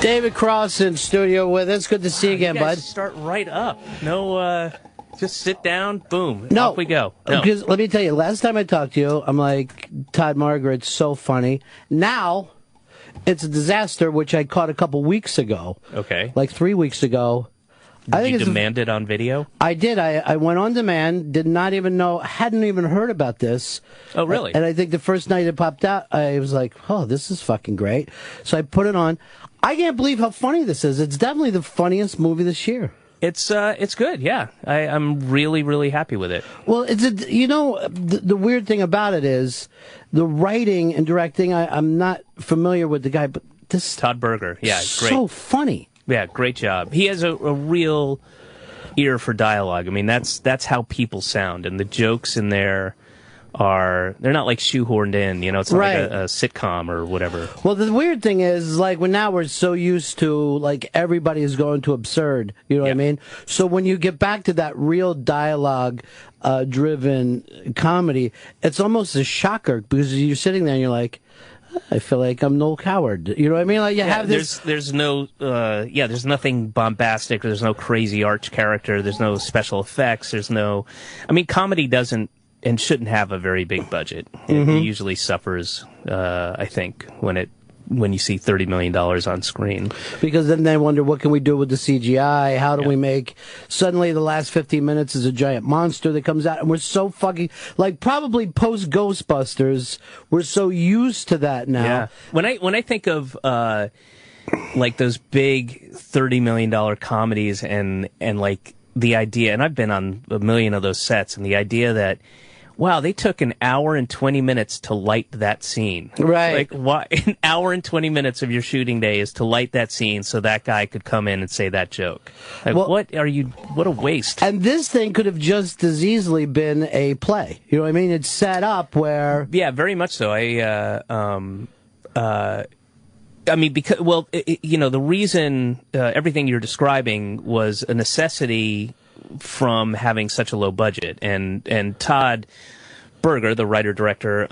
David Cross in studio with us. Good to see you again, you guys bud. Start right up. No, just sit down. Boom. No, off we go. No. Because let me tell you, last time I talked to you, I'm like, Todd Margaret's so funny. Now, it's a disaster, which I caught a couple weeks ago. Okay. Like 3 weeks ago. Did you demand it on video? I did. I went on demand, did not even know, hadn't even heard about this. Oh, really? And I think the first night it popped out, I was like, oh, this is fucking great. So I put it on. I can't believe how funny this is. It's definitely the funniest movie this year. It's good, yeah. I'm really, really happy with it. Well, the weird thing about it is the writing and directing, I'm not familiar with the guy, but this Todd Berger, yeah, great. So funny. Yeah, great job. He has a real ear for dialogue. I mean, that's how people sound, and the jokes in there they're not like shoehorned in, it's not right. like a sitcom or whatever. Well, the weird thing is, like, now we're so used to, like, everybody is going to absurd, you know what I mean? So when you get back to that real dialogue driven comedy, it's almost a shocker, because you're sitting there and you're like, I feel like I'm Noel Coward. You know what I mean? Like, you have this. There's no, there's nothing bombastic. There's no crazy arch character. There's no special effects. Comedy doesn't and shouldn't have a very big budget. Mm-hmm. It usually suffers, I think, when you see $30 million on screen. Because then they wonder, what can we do with the CGI? How do we make... Suddenly, the last 15 minutes is a giant monster that comes out, and we're so fucking... Like, probably post-Ghostbusters, we're so used to that now. Yeah. When I think of... like those big $30 million comedies and like the idea, and I've been on a million of those sets, and the idea that, wow, they took an hour and 20 minutes to light that scene. Right. Like, why? An hour and 20 minutes of your shooting day is to light that scene so that guy could come in and say that joke. Like, what a waste. And this thing could have just as easily been a play. You know what I mean? It's set up where... Yeah, very much so. The reason everything you're describing was a necessity from having such a low budget, and Todd Berger, the writer-director,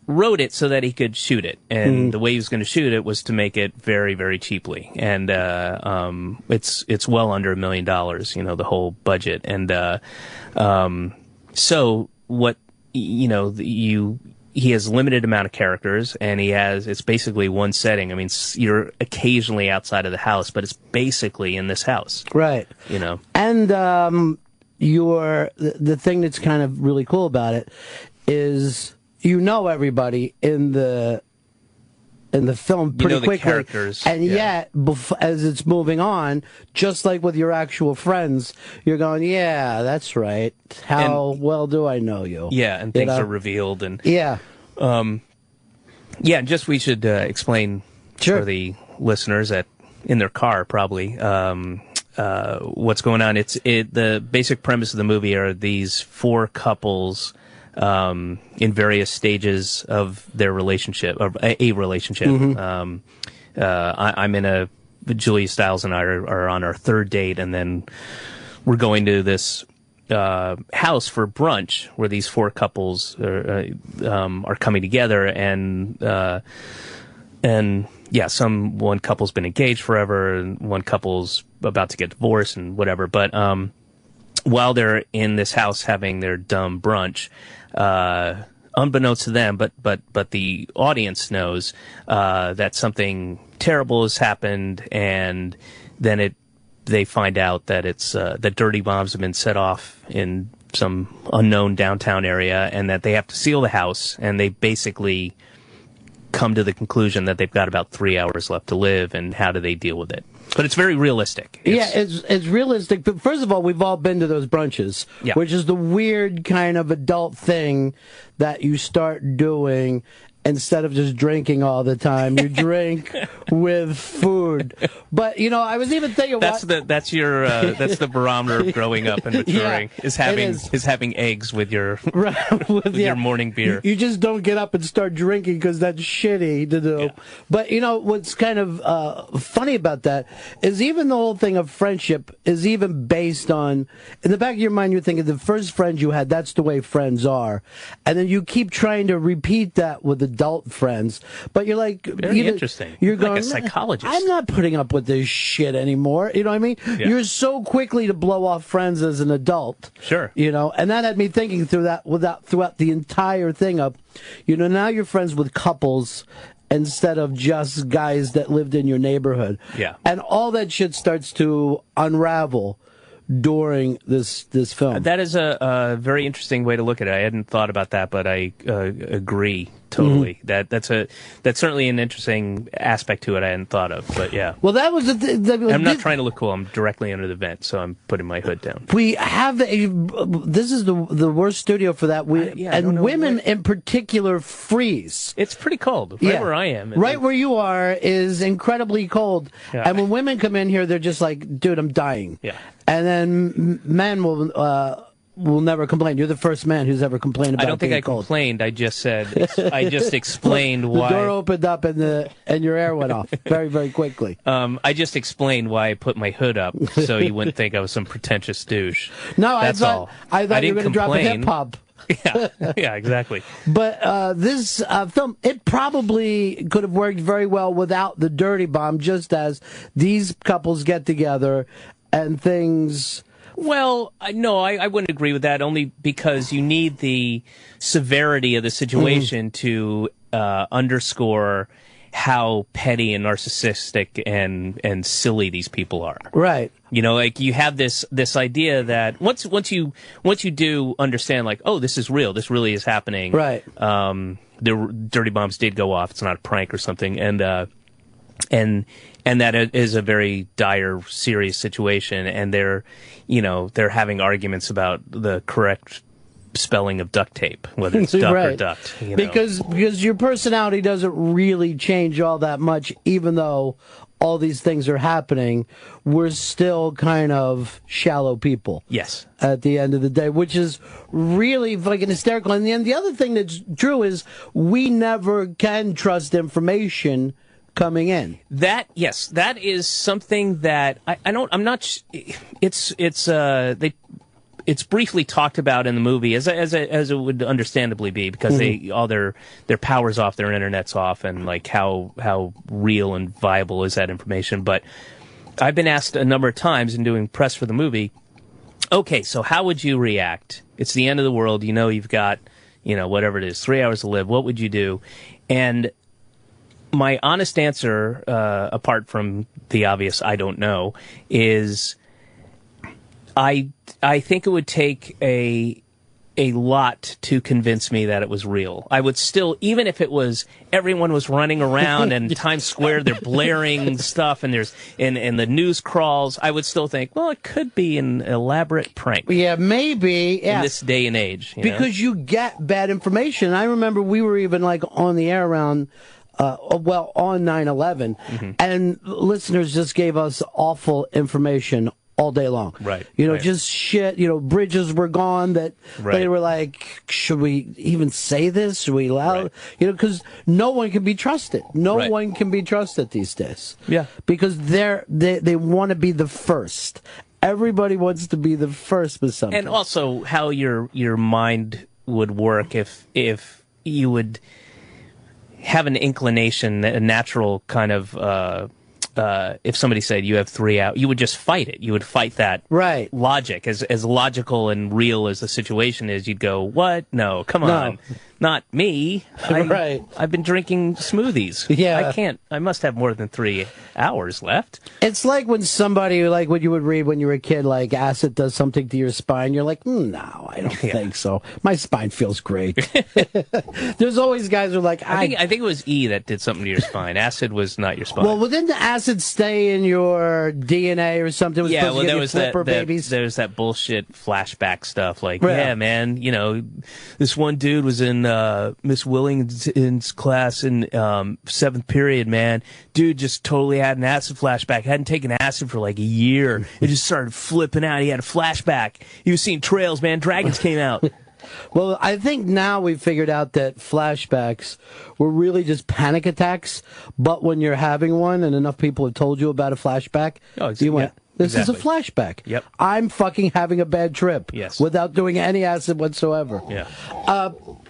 wrote it so that he could shoot it, and the way he was going to shoot it was to make it very, very cheaply, and it's well under $1 million, the whole budget, and so what he has a limited amount of characters, and it's basically one setting. I mean, you're occasionally outside of the house, but it's basically in this house. Right. And the thing that's kind of really cool about it is everybody in the film pretty quickly. Characters. And yet, as it's moving on, just like with your actual friends, you're going, yeah, that's right. How well do I know you? Yeah, and things are revealed. And yeah. Just we should explain for the listeners in their car, probably, what's going on. The basic premise of the movie are these four couples in various stages of their relationship, or a relationship. Mm-hmm. I'm in Julia Stiles and I are on our third date, and then we're going to this house for brunch where these four couples are coming together, and one couple's been engaged forever, and one couple's about to get divorced and whatever. But while they're in this house having their dumb brunch, unbeknownst to them, but the audience knows that something terrible has happened, and then they find out that it's that dirty bombs have been set off in some unknown downtown area, and that they have to seal the house, and they basically come to the conclusion that they've got about 3 hours left to live, and how do they deal with it? But it's very realistic. It's realistic. But first of all, we've all been to those brunches, which is the weird kind of adult thing that you start doing. Instead of just drinking all the time, you drink with food. But I was even thinking that's the barometer of growing up and maturing is having eggs with your your morning beer. You just don't get up and start drinking because that's shitty to do. Yeah. But what's kind of funny about that is even the whole thing of friendship is even based on, in the back of your mind, you're thinking the first friend you had, that's the way friends are, and then you keep trying to repeat that with adult friends, but you're like, Very interesting. You're like going, a psychologist. I'm not putting up with this shit anymore. You know what I mean? Yeah. You're so quickly to blow off friends as an adult. Sure. You know, and that had me thinking throughout the entire thing of, you know, now you're friends with couples instead of just guys that lived in your neighborhood. Yeah. And all that shit starts to unravel during this film. That is a very interesting way to look at it. I hadn't thought about that, but I agree totally. Mm-hmm. That's certainly an interesting aspect to it I hadn't thought of. But yeah. Well, that was I'm not trying to look cool. I'm directly under the vent, so I'm putting my hood down. We have this is the worst studio for that. And women in particular freeze. It's pretty cold. Right where I am. Right where you are is incredibly cold. Yeah. And when women come in here, they're just like, dude, I'm dying. Yeah. And then men will never complain. You're the first man who's ever complained about. I don't think I cold. complained. I just said. I just explained why. The door opened up and your air went off very, very quickly. I just explained why I put my hood up so you wouldn't think I was some pretentious douche. No, that's all. I thought you were going to drop a hip hop. Yeah, exactly. But this film, it probably could have worked very well without the dirty bomb, just as these couples get together and things. Well, no, I wouldn't agree with that, only because you need the severity of the situation to underscore how petty and narcissistic and silly these people are. Right. You know, like you have this idea that once you do understand, like, oh, this is real, this really is happening. Right. The dirty bombs did go off. It's not a prank or something, and that it is a very dire, serious situation, and they're having arguments about the correct spelling of duct tape, whether it's duck or duct. You know? Because your personality doesn't really change all that much, even though all these things are happening. We're still kind of shallow people. Yes. At the end of the day, which is really fucking hysterical. And then the other thing that's true is we never can trust information coming in. That is something that it's briefly talked about in the movie as it would understandably be, because their power's off, their internet's off, and like how real and viable is that information. But I've been asked a number of times in doing press for the movie, okay, so how would you react? It's the end of the world, you've got, whatever it is, 3 hours to live, what would you do? And my honest answer, apart from the obvious I don't know, is I think it would take a lot to convince me that it was real. I would still, even if it was everyone was running around and Times Square, they're blaring stuff, and and the news crawls, I would still think, well, it could be an elaborate prank. Yeah, maybe. Yeah. In this day and age. Because you get bad information. I remember we were even like on the air around on 9/11, and listeners just gave us awful information all day long. Right. Just shit, bridges were gone that they were like, should we even say this? Should we allow, because no one can be trusted. No one can be trusted these days. Yeah. Because they want to be the first. Everybody wants to be the first with something. And also how your mind would work if you would have an inclination, a natural kind of, if somebody said you have 3 hours, you would just fight it. You would fight that logic. As logical and real as the situation is, you'd go, what? No, come on. Not me. I've been drinking smoothies. Yeah. I must have more than 3 hours left. It's like when somebody, like what you would read when you were a kid, like acid does something to your spine. You're like, no, I don't think so. My spine feels great. There's always guys who are like, I think it was E that did something to your spine. Acid was not your spine. Well, didn't the acid stay in your DNA or something? It was supposed to give you flipper babies. There's that bullshit flashback stuff. Like, yeah, man, this one dude was in Miss Willington's class in 7th period, man. Dude just totally had an acid flashback. Hadn't taken acid for like a year. It just started flipping out. He had a flashback. He was seeing trails, man. Dragons came out. Well, I think now we've figured out that flashbacks were really just panic attacks, but when you're having one and enough people have told you about a flashback, This exactly. is a flashback. Yep. I'm fucking having a bad trip. Yes. Without doing any acid whatsoever. Yeah.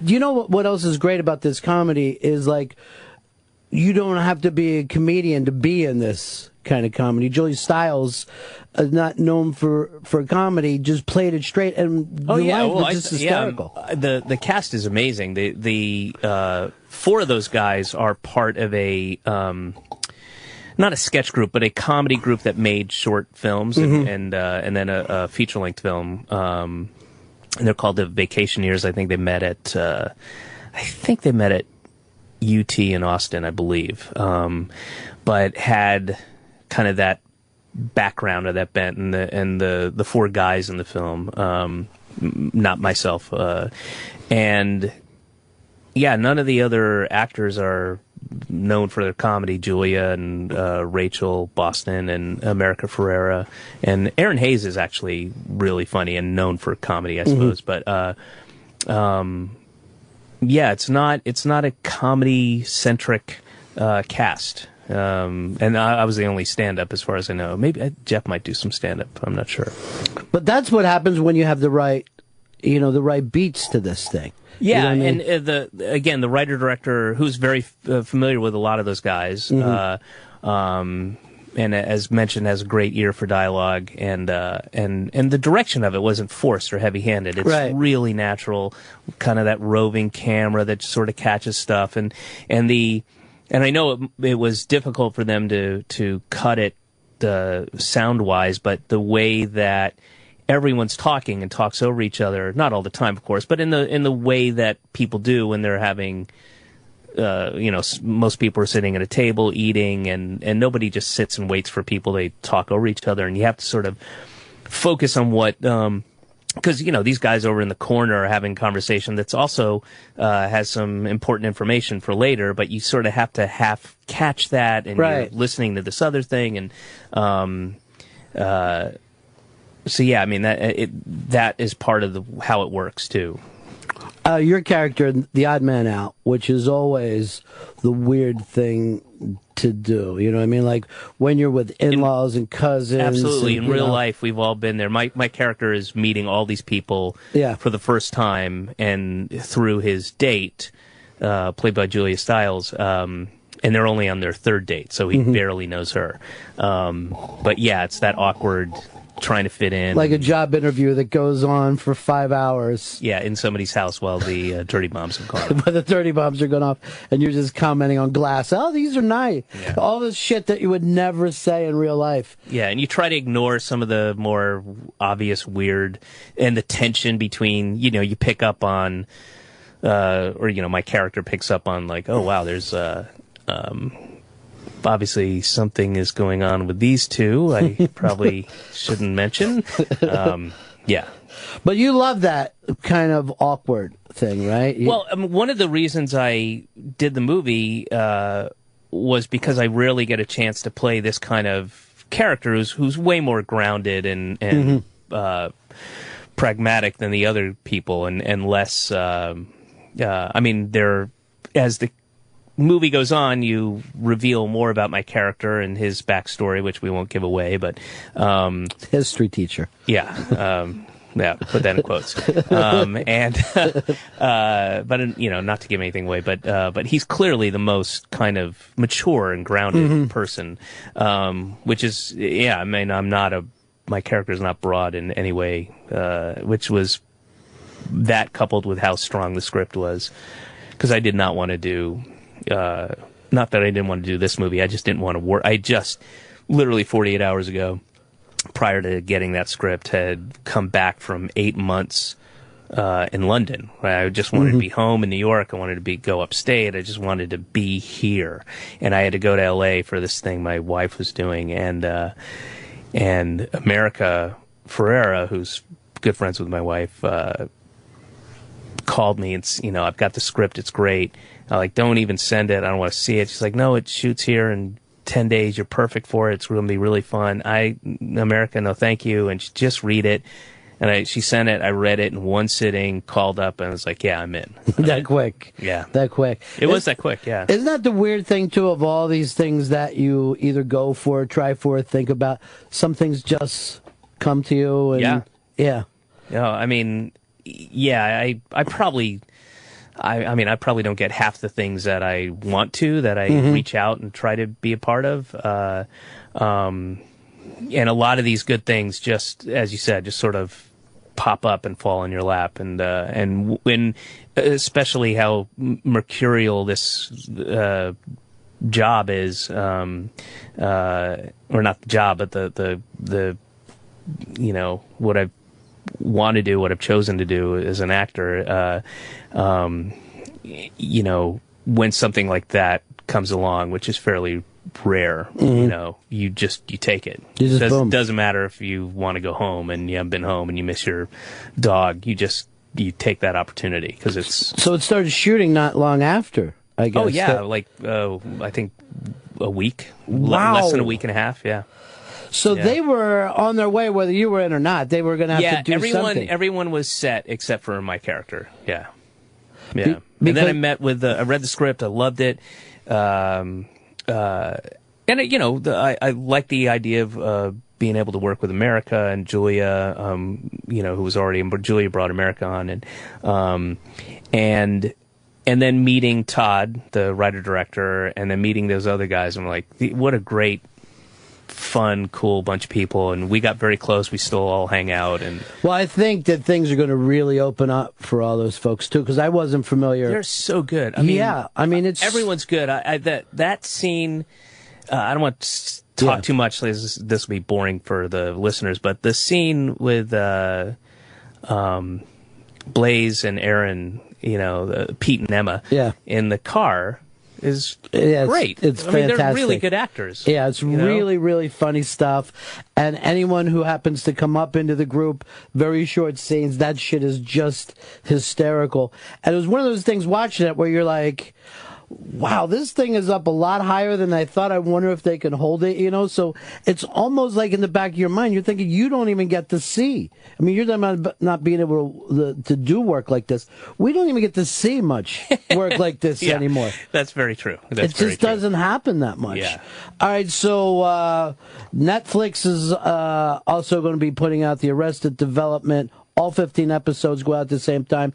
You know what else is great about this comedy is, like, you don't have to be a comedian to be in this kind of comedy. Julia Stiles, not known for comedy, just played it straight, and the lines were just hysterical. The cast is amazing. The four of those guys are part of a not a sketch group, but a comedy group that made short films and then a feature length film. And they're called the Vacationeers. I think they met at UT in Austin, I believe, but had kind of that background of that bent and the four guys in the film, not myself, and yeah, none of the other actors are known for their comedy. Julia and Rachel Boston and America Ferrera, and Aaron Hayes is actually really funny and known for comedy, I suppose, but yeah, it's not a comedy-centric cast. And I was the only stand-up as far as I know. Maybe Jeff might do some stand-up. I'm not sure. But that's what happens when you have the right beats to this thing. Yeah, you know what I mean? And the writer-director, who's very familiar with a lot of those guys, and as mentioned, has a great ear for dialogue, and the direction of it wasn't forced or heavy-handed. It's really natural, kind of that roving camera that sort of catches stuff, and I know it was difficult for them to cut it sound-wise, but the way that everyone's talking and talks over each other, not all the time, of course, but in the way that people do when they're having. Most people are sitting at a table eating, and nobody just sits and waits for people. They talk over each other, and you have to sort of focus on what, because, these guys over in the corner are having a conversation that's also has some important information for later, but you sort of have to half catch that, and you're listening to this other thing, and so yeah, I mean, that is part of how it works too. Your character, the odd man out, which is always the weird thing to do. You know what I mean? Like when you're with in-laws and cousins. Absolutely. And, in real life, we've all been there. My character is meeting all these people for the first time, and through his date, played by Julia Stiles, and they're only on their third date, so he barely knows her. But yeah, it's that awkward trying to fit in. Like a job interview that goes on for 5 hours. Yeah, in somebody's house while the dirty bombs have gone off. But the dirty bombs are going off, and you're just commenting on glass. Oh, these are nice. Yeah. All this shit that you would never say in real life. Yeah, and you try to ignore some of the more obvious weird, and the tension between, you pick up on, or, my character picks up on, like, oh, wow, there's, obviously something is going on with these two. I probably shouldn't mention. Yeah. But you love that kind of awkward thing, right? Well, one of the reasons I did the movie was because I rarely get a chance to play this kind of character who's way more grounded and pragmatic than the other people, and less. I mean, as the movie goes on, you reveal more about my character and his backstory, which we won't give away, but history teacher. Yeah. Yeah, put that in quotes. But not to give anything away, but he's clearly the most kind of mature and grounded person, which is, I mean, my character is not broad in any way, which was that coupled with how strong the script was, because I did not want to do. Not that I didn't want to do this movie, I just didn't want to work. I just, literally 48 hours ago, prior to getting that script, had come back from 8 months in London. I just wanted to be home in New York. I wanted to go upstate. I just wanted to be here. And I had to go to L.A. for this thing my wife was doing. And America Ferrera, who's good friends with my wife, called me and, I've got the script. It's great. I'm like, don't even send it. I don't want to see it. She's like, no, it shoots here in 10 days. You're perfect for it. It's going to be really fun. America, no, thank you. And just read it. And she sent it. I read it in one sitting, called up, and I was like, yeah, I'm in. That quick. Yeah. That quick. It was that quick, yeah. Isn't that the weird thing, too, of all these things that you either go for, try for, think about? Some things just come to you. And, yeah. Yeah. No, I mean, yeah, I probably... I mean, I probably don't get half the things that I want to, that I reach out and try to be a part of. And a lot of these good things, just as you said, just sort of pop up and fall in your lap. And when, especially how mercurial this job is, or not the job, but the you know, what I want to do, what I've chosen to do as an actor, you know, when something like that comes along, which is fairly rare, you know, you take it. It doesn't matter if you want to go home and you haven't been home and you miss your dog. You take that opportunity because it's... So it started shooting not long after, I guess. Oh, yeah, I think a week. Wow. Less than a week and a half, yeah. So they were on their way, whether you were in or not. They were going to have to do something. Everyone was set except for my character. Yeah, yeah. And then I met with. I read the script. I loved it. And you know, I like the idea of being able to work with America and Julia. You know, who was already Julia brought America on, and then meeting Todd, the writer director, and then meeting those other guys. I'm like, what a great, fun, cool bunch of people, and we got very close. We still all hang out. And well, I think that things are going to really open up for all those folks too, because I wasn't familiar. They're so good. I mean, it's everyone's good. That scene. I don't want to talk too much. This will be boring for the listeners, but the scene with Blaze and Aaron, you know, Pete and Emma, in the car. Is great. It's fantastic. I mean, they're really good actors. Yeah, it's really, really funny stuff. And anyone who happens to come up into the group, very short scenes, that shit is just hysterical. And it was one of those things watching it where you're like, wow, this thing is up a lot higher than I thought. I wonder if they can hold it, you know? So it's almost like in the back of your mind, you're thinking you don't even get to see. I mean, you're talking about not being able to do work like this. We don't even get to see much work like this anymore. That's very true. It just doesn't happen that much. Yeah. All right, so Netflix is also going to be putting out the Arrested Development. All 15 episodes go out at the same time.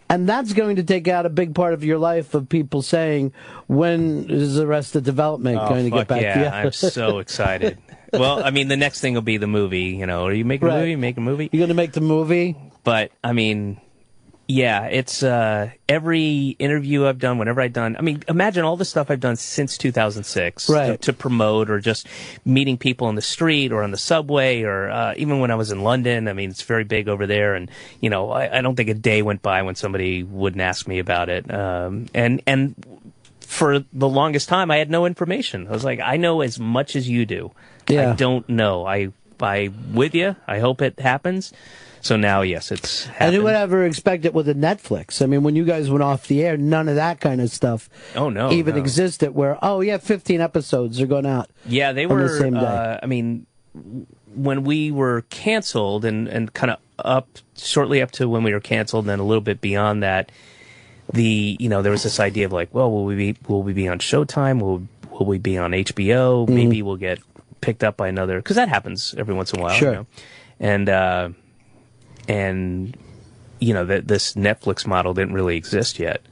And that's going to take out a big part of your life of people saying, when is Arrested Development going to get back to you? I'm so excited. Well, I mean, the next thing will be the movie. You know, are you making a movie? You make a movie? You're going to make the movie? But, I mean, yeah, it's every interview I've done, whenever I've done, I mean, imagine all the stuff I've done since 2006 to promote, or just meeting people on the street or on the subway, or even when I was in London. I mean, it's very big over there, and, you know, I don't think a day went by when somebody wouldn't ask me about it. And for the longest time, I had no information. I was like, I know as much as you do. Yeah. I don't know. I with you. I hope it happens. So now, yes, it's happened. And who would ever expect it with a Netflix? I mean, when you guys went off the air, none of that kind of stuff even existed, where, 15 episodes are going out. Yeah, they were, the same day. I mean, when we were canceled and kind of shortly up to when we were canceled, and then a little bit beyond that, there was this idea of like, well, will we be on Showtime? Will we be on HBO? Mm-hmm. Maybe we'll get picked up by another, because that happens every once in a while. Sure. You know? And you know, that this Netflix model didn't really exist yet.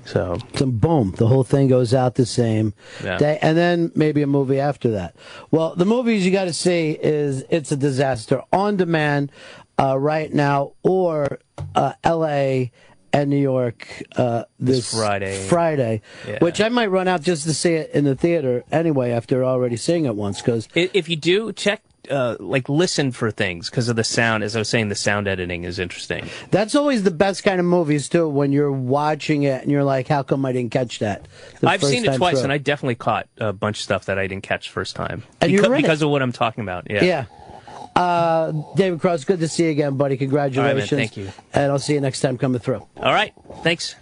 So boom, the whole thing goes out the same day, and then maybe a movie after that. Well, the movies you got to see is It's a Disaster on demand right now, or L.A. and New York this Friday, which I might run out just to see it in the theater anyway after already seeing it once. Because if you do, check. Listen for things because of the sound. As I was saying, the sound editing is interesting. That's always the best kind of movies too, when you're watching it and you're like, how come I didn't catch that? I've seen it twice, and I definitely caught a bunch of stuff that I didn't catch first time. And because of what I'm talking about. Yeah. David Cross, good to see you again, buddy. Congratulations. All right, man, thank you. And I'll see you next time coming through. All right. Thanks.